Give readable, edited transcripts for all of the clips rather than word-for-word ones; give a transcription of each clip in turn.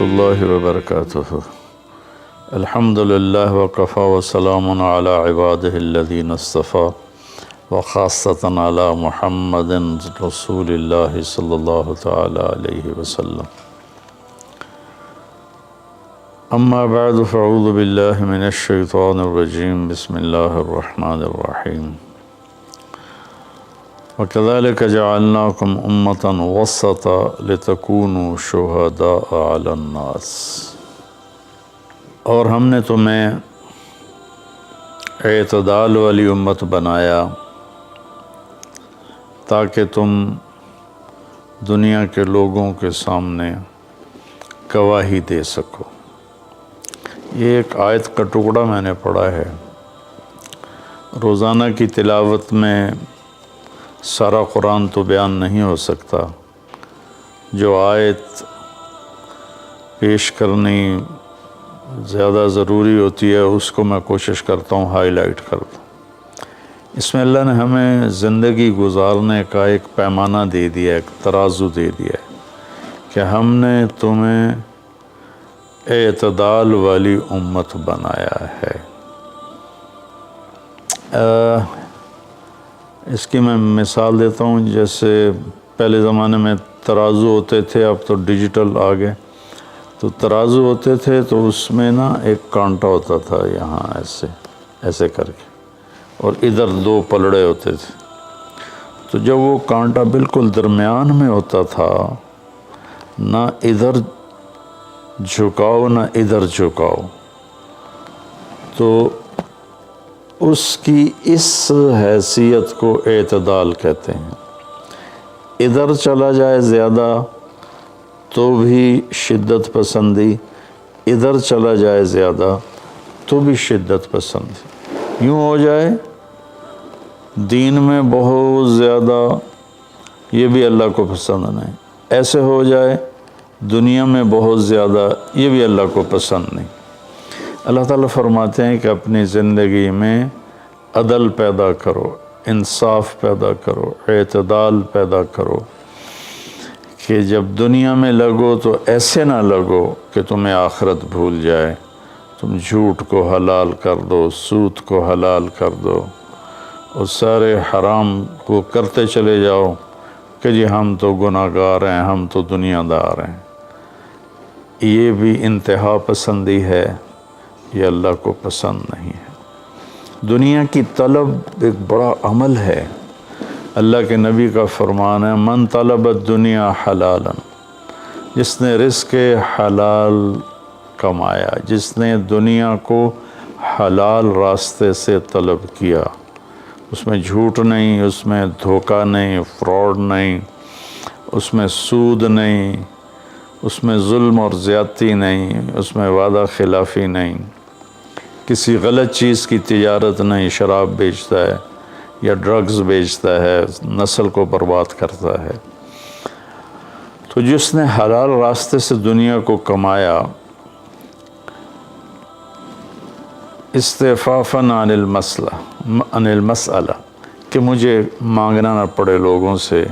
الله وبركاته. الحمد لله وكفى وسلام على عباده الذين اصطفى وخاصة على محمد رسول الله صلى الله تعالى عليه وسلم. أما بعد فأعوذ بالله من الشيطان الرجيم. بسم الله الرحمن الرحيم. وكذلك جعلناكم أمة وسطا لتكونوا شهداء على الناس. اور ہم نے تمہیں اعتدال والی امت بنایا تاکہ تم دنیا کے لوگوں کے سامنے گواہی دے سکو. یہ ایک آیت کا ٹکڑا میں نے پڑھا ہے. روزانہ کی تلاوت میں سارا قرآن تو بیان نہیں ہو سکتا. جو آیت پیش کرنی زیادہ ضروری ہوتی ہے اس کو میں کوشش کرتا ہوں ہائی لائٹ کر دوں. اس میں اللہ نے ہمیں زندگی گزارنے کا ایک پیمانہ دے دیا، ایک ترازو دے دیا ہے کہ ہم نے تمہیں اعتدال والی امت بنایا ہے. اس کی میں مثال دیتا ہوں. جیسے پہلے زمانے میں ترازو ہوتے تھے، اب تو ڈیجیٹل آ گئے. تو ترازو ہوتے تھے تو اس میں نا ایک کانٹا ہوتا تھا یہاں ایسے کر کے، اور ادھر دو پلڑے ہوتے تھے. تو جب وہ کانٹا بالکل درمیان میں ہوتا تھا، نہ ادھر جھکاؤ نہ ادھر جھکاؤ، تو اس کی اس حیثیت کو اعتدال کہتے ہیں. ادھر چلا جائے زیادہ تو بھی شدت پسندی، ادھر چلا جائے زیادہ تو بھی شدت پسندی. یوں ہو جائے دین میں بہت زیادہ، یہ بھی اللہ کو پسند نہیں. ایسے ہو جائے دنیا میں بہت زیادہ، یہ بھی اللہ کو پسند نہیں. اللہ تعالیٰ فرماتے ہیں کہ اپنی زندگی میں عدل پیدا کرو، انصاف پیدا کرو، اعتدال پیدا کرو، کہ جب دنیا میں لگو تو ایسے نہ لگو کہ تمہیں آخرت بھول جائے. تم جھوٹ کو حلال کر دو، سود کو حلال کر دو، اور سارے حرام کو کرتے چلے جاؤ کہ جی ہم تو گناہ گار ہیں، ہم تو دنیا دار ہیں. یہ بھی انتہا پسندی ہے، یہ اللہ کو پسند نہیں ہے. دنیا کی طلب ایک بڑا عمل ہے. اللہ کے نبی کا فرمان ہے، من طلب الدنیا حلالا، جس نے رزق حلال کمایا، جس نے دنیا کو حلال راستے سے طلب کیا، اس میں جھوٹ نہیں، اس میں دھوکہ نہیں، فراڈ نہیں، اس میں سود نہیں، اس میں ظلم اور زیادتی نہیں، اس میں وعدہ خلافی نہیں، کسی غلط چیز کی تجارت نہیں، شراب بیچتا ہے یا ڈرگز بیچتا ہے، نسل کو برباد کرتا ہے. تو جس نے حلال راستے سے دنیا کو کمایا، استعفافاً عن المسئلہ، کہ مجھے مانگنا نہ پڑے لوگوں سے،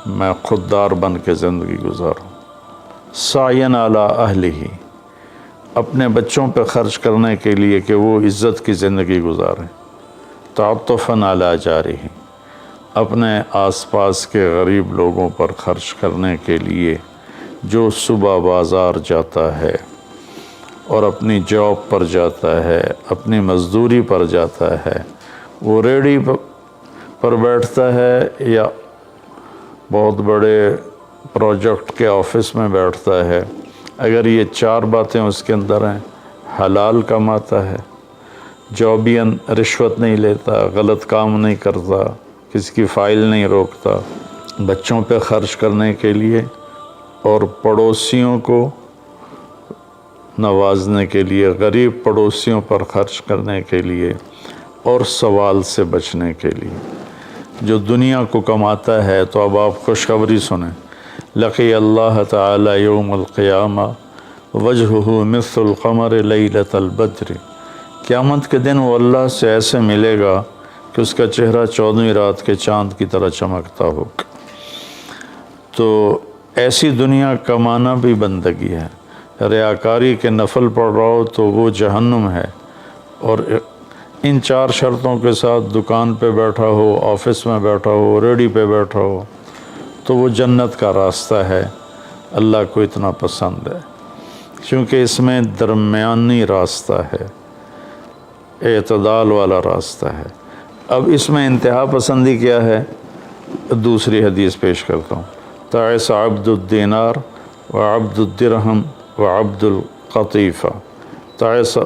میں خوددار بن کے زندگی گزاروں. سعیاً علی اہلہ، اپنے بچوں پہ خرچ کرنے کے لیے کہ وہ عزت کی زندگی گزاریں. تعطفاً علی جارہ، اپنے آس پاس کے غریب لوگوں پر خرچ کرنے کے لیے جو صبح بازار جاتا ہے اور اپنی جاب پر جاتا ہے، اپنی مزدوری پر جاتا ہے، وہ ریڑھی پر بیٹھتا ہے یا بہت بڑے پروجیکٹ کے آفس میں بیٹھتا ہے، اگر یہ چار باتیں اس کے اندر ہیں، حلال کماتا ہے، جابین رشوت نہیں لیتا، غلط کام نہیں کرتا، کسی کی فائل نہیں روکتا، بچوں پہ خرچ کرنے کے لیے اور پڑوسیوں کو نوازنے کے لیے، غریب پڑوسیوں پر خرچ کرنے کے لیے اور سوال سے بچنے کے لیے. جو دنیا کو کماتا ہے، تو اب آپ خوشخبری سنیں، لقی اللہ تعالی یوم القیامہ وجہہ مثل القمر لیلۃ البدر، قیامت کے دن وہ اللہ سے ایسے ملے گا کہ اس کا چہرہ 14ویں رات کے چاند کی طرح چمکتا ہوگا. تو ایسی دنیا کمانا بھی بندگی ہے. ریاکاری کے نفل پڑھ رہا ہو تو وہ جہنم ہے، اور ان 4 شرطوں کے ساتھ دکان پہ بیٹھا ہو، آفس میں بیٹھا ہو، ریڈی پہ بیٹھا ہو تو وہ جنت کا راستہ ہے، اللہ کو اتنا پسند ہے، کیونکہ اس میں درمیانی راستہ ہے، اعتدال والا راستہ ہے۔ اب اس میں انتہا پسندی کیا ہے؟ دوسری حدیث پیش کرتا ہوں، تعس عبد الدینار وعبد الدرہم وعبد القطیفہ، تعس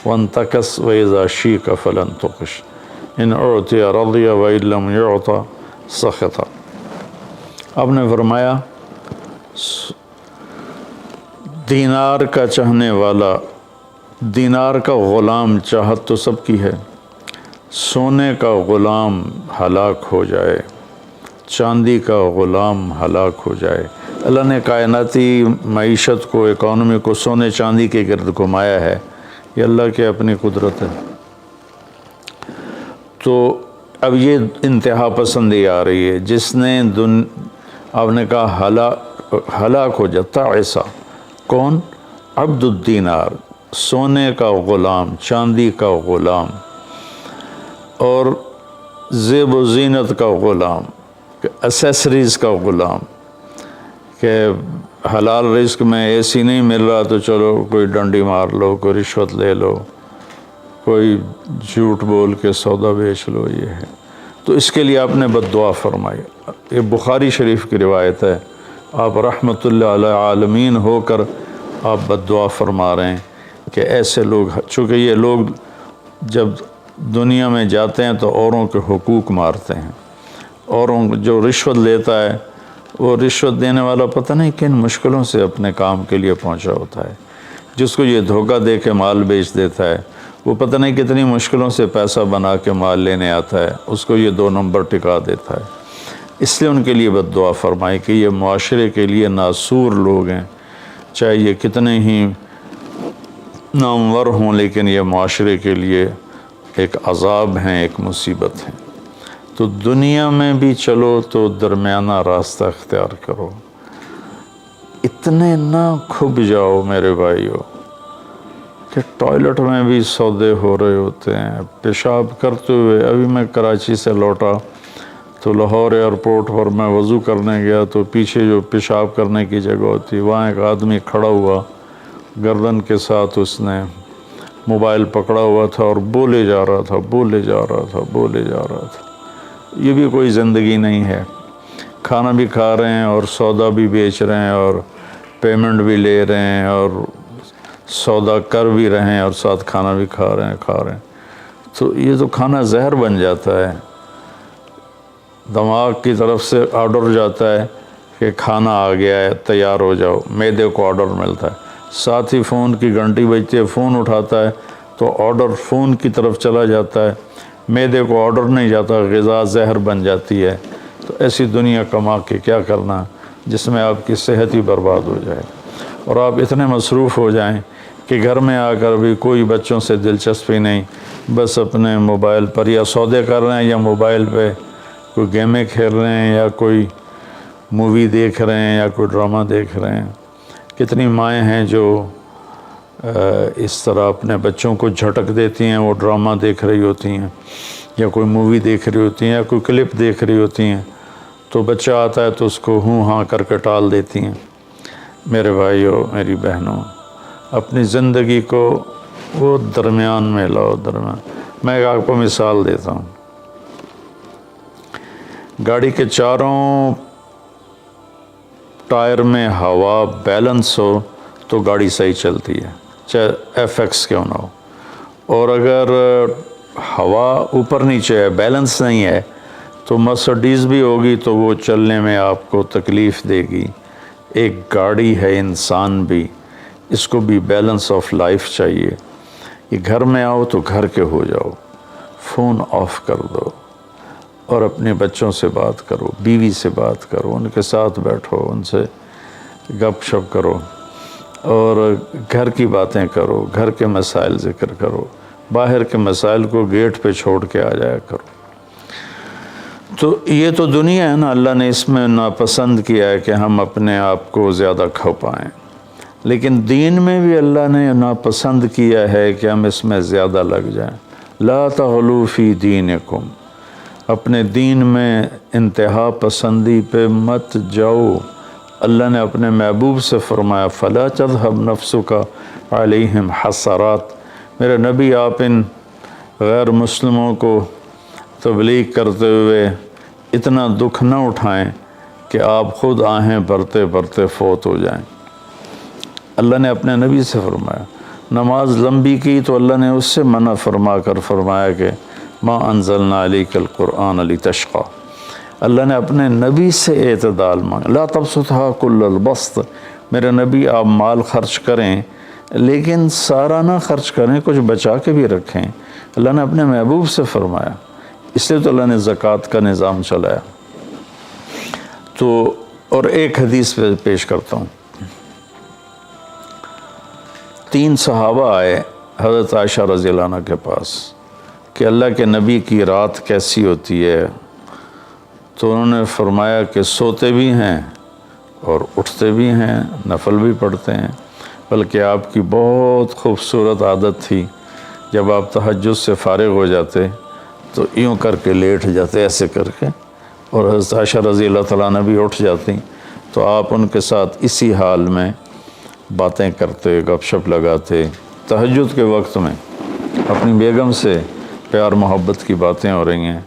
وانتکس وإذا شیک فلن تقش، ان اعطی رضی وإن لم یعط سخط۔ آپ نے فرمایا دینار کا چاہنے والا، دینار کا غلام چاہت تو سب کی ہے، سونے کا غلام ہلاک ہو جائے، چاندی کا غلام ہلاک ہو جائے۔ اللہ نے کائناتی معیشت کو، اکانومی کو سونے چاندی کے گرد گھمایا ہے، یہ اللہ کی اپنی قدرت ہے۔ تو اب یہ انتہا پسندی آ رہی ہے، جس نے آپ نے کہا ہلاک ہو جاتا ایسا، کون؟ عبد الدینار، سونے کا غلام، چاندی کا غلام، اور زیب و زینت کا غلام، اسیسریز کا غلام، کہ حلال رزق میں ایسی نہیں مل رہا تو چلو کوئی ڈنڈی مار لو، کوئی رشوت لے لو، کوئی جھوٹ بول کے سودا بیچ لو، یہ ہے۔ تو اس کے لیے آپ نے بد دعا فرمائی۔ یہ بخاری شریف کی روایت ہے، آپ رحمت اللہ علیہ عالمین ہو کر آپ بد دعا فرما رہے ہیں کہ ایسے لوگ، چونکہ یہ لوگ جب دنیا میں جاتے ہیں تو اوروں کے حقوق مارتے ہیں، اوروں جو رشوت لیتا ہے، وہ رشوت دینے والا پتہ نہیں کن مشکلوں سے اپنے کام کے لیے پہنچا ہوتا ہے، جس کو یہ دھوکہ دے کے مال بیچ دیتا ہے، وہ پتہ نہیں کتنی مشکلوں سے پیسہ بنا کے مال لینے آتا ہے، اس کو یہ 2 نمبر ٹکا دیتا ہے۔ اس لیے ان کے لیے بد دعا فرمائی کہ یہ معاشرے کے لیے ناسور لوگ ہیں، چاہے یہ کتنے ہی نامور ہوں، لیکن یہ معاشرے کے لیے ایک عذاب ہیں، ایک مصیبت ہے۔ تو دنیا میں بھی چلو تو درمیانہ راستہ اختیار کرو، اتنے نہ کھب جاؤ میرے بھائیو کہ ٹوائلٹ میں بھی سودے ہو رہے ہوتے ہیں، پیشاب کرتے ہوئے۔ ابھی میں کراچی سے لوٹا تو لاہور ایئرپورٹ پر میں وضو کرنے گیا تو پیچھے جو پیشاب کرنے کی جگہ ہوتی، وہاں ایک آدمی کھڑا ہوا، گردن کے ساتھ اس نے موبائل پکڑا ہوا تھا اور بولے جا رہا تھا، بولے جا رہا تھا، بولے جا رہا تھا۔ یہ بھی کوئی زندگی نہیں ہے، کھانا بھی کھا رہے ہیں اور سودا بھی بیچ رہے ہیں اور پیمنٹ بھی لے رہے ہیں اور سودا کر بھی رہے ہیں اور ساتھ کھانا بھی کھا رہے ہیں۔ تو یہ تو کھانا زہر بن جاتا ہے، دماغ کی طرف سے آرڈر جاتا ہے کہ کھانا آ گیا ہے، تیار ہو جاؤ، معدے کو آرڈر ملتا ہے، ساتھ ہی فون کی گھنٹی بجتی ہے، فون اٹھاتا ہے تو آرڈر فون کی طرف چلا جاتا ہے، معدے کو آرڈر نہیں جاتا، غذا زہر بن جاتی ہے۔ تو ایسی دنیا کما کے کیا کرنا جس میں آپ کی صحت ہی برباد ہو جائے اور آپ اتنے مصروف ہو جائیں کہ گھر میں آ کر بھی کوئی بچوں سے دلچسپی نہیں، بس اپنے موبائل پر یا سودے کر رہے ہیں یا موبائل پہ کوئی گیمیں کھیل رہے ہیں یا کوئی مووی دیکھ رہے ہیں یا کوئی ڈرامہ دیکھ رہے ہیں۔ کتنی مائیں ہیں جو اس طرح اپنے بچوں کو جھٹک دیتی ہیں، وہ ڈرامہ دیکھ رہی ہوتی ہیں یا کوئی مووی دیکھ رہی ہوتی ہیں یا کوئی کلپ دیکھ رہی ہوتی ہیں، تو بچہ آتا ہے تو اس کو ہوں ہاں کر کے ٹال دیتی ہیں۔ میرے بھائیوں، میری بہنوں، اپنی زندگی کو وہ درمیان میں لاؤ، درمیان۔ میں ایک آپ کو مثال دیتا ہوں، گاڑی کے چاروں ٹائر میں ہوا بیلنس ہو تو گاڑی صحیح چلتی ہے، چاہے ایف ایکس کیوں نہ ہو، اور اگر ہوا اوپر نیچے ہے، بیلنس نہیں ہے، تو مرسڈیز بھی ہوگی تو وہ چلنے میں آپ کو تکلیف دے گی۔ ایک گاڑی ہے، انسان بھی، اس کو بھی بیلنس آف لائف چاہیے۔ یہ گھر میں آؤ تو گھر کے ہو جاؤ، فون آف کر دو اور اپنے بچوں سے بات کرو، بیوی سے بات کرو، ان کے ساتھ بیٹھو، ان سے گپ شپ کرو اور گھر کی باتیں کرو، گھر کے مسائل ذکر کرو، باہر کے مسائل کو گیٹ پہ چھوڑ کے آ جایا کرو۔ تو یہ تو دنیا ہے نا، اللہ نے اس میں ناپسند کیا ہے کہ ہم اپنے آپ کو زیادہ کھپائیں، لیکن دین میں بھی اللہ نے ناپسند کیا ہے کہ ہم اس میں زیادہ لگ جائیں۔ لا تغلو فی دینکم، اپنے دین میں انتہا پسندی پہ مت جاؤ۔ اللہ نے اپنے محبوب سے فرمایا فلا تذہب نفسک علیہم حسرات، میرے نبی آپ ان غیر مسلموں کو تبلیغ کرتے ہوئے اتنا دکھ نہ اٹھائیں کہ آپ خود آہیں بھرتے بھرتے فوت ہو جائیں۔ اللہ نے اپنے نبی سے فرمایا۔ نماز لمبی کی تو اللہ نے اس سے منع فرما کر فرمایا کہ ما انزلنا علیک القرآن لتشقی۔ اللہ نے اپنے نبی سے اعتدال مانگا۔ لا تبسطھا کل البسط، میرے نبی آپ مال خرچ کریں لیکن سارا نہ خرچ کریں، کچھ بچا کے بھی رکھیں۔ اللہ نے اپنے محبوب سے فرمایا، اس لیے تو اللہ نے زکوٰۃ کا نظام چلایا۔ تو اور ایک حدیث پیش کرتا ہوں۔ 3 صحابہ آئے حضرت عائشہ رضی اللہ عنہ کے پاس کہ اللہ کے نبی کی رات کیسی ہوتی ہے، تو انہوں نے فرمایا کہ سوتے بھی ہیں اور اٹھتے بھی ہیں، نفل بھی پڑھتے ہیں، بلکہ آپ کی بہت خوبصورت عادت تھی، جب آپ تہجد سے فارغ ہو جاتے تو یوں کر کے لیٹ جاتے، ایسے کر کے، اور حضرت عائشہ رضی اللہ تعالیٰ عنہ بھی اٹھ جاتی تو آپ ان کے ساتھ اسی حال میں باتیں کرتے، گپ شپ لگاتے۔ تہجد کے وقت میں اپنی بیگم سے پیار محبت کی باتیں ہو رہی ہیں،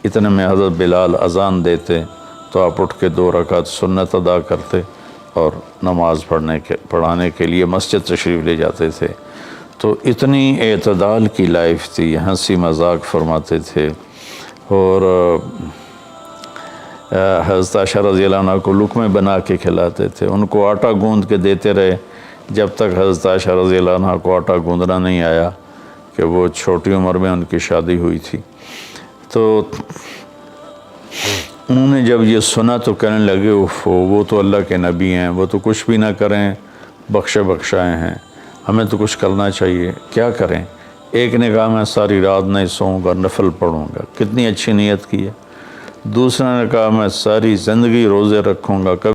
اتنے میں حضرت بلال اذان دیتے تو آپ اٹھ کے 2 رکعت سنت ادا کرتے اور نماز پڑھانے کے لیے مسجد تشریف لے جاتے تھے۔ تو اتنی اعتدال کی لائف تھی، ہنسی مذاق فرماتے تھے، اور حضرت عائشہ رضی اللہ عنہ کو لقمے بنا کے کھلاتے تھے، ان کو آٹا گوندھ کے دیتے رہے جب تک حضرت عائشہ رضی اللہ عنہ کو آٹا گوندھنا نہیں آیا، کہ وہ چھوٹی عمر میں ان کی شادی ہوئی تھی۔ تو انہوں نے جب یہ سنا تو کہنے لگے وہ تو اللہ کے نبی ہیں، وہ تو کچھ بھی نہ کریں، بخشے بخشائے ہیں، ہمیں تو کچھ کرنا چاہیے، کیا کریں؟ ایک نے کہا میں ساری رات نہیں سوؤں گا، نفل پڑھوں گا، کتنی اچھی نیت کی ہے۔ دوسرے نے کہا میں ساری زندگی روزے رکھوں گا،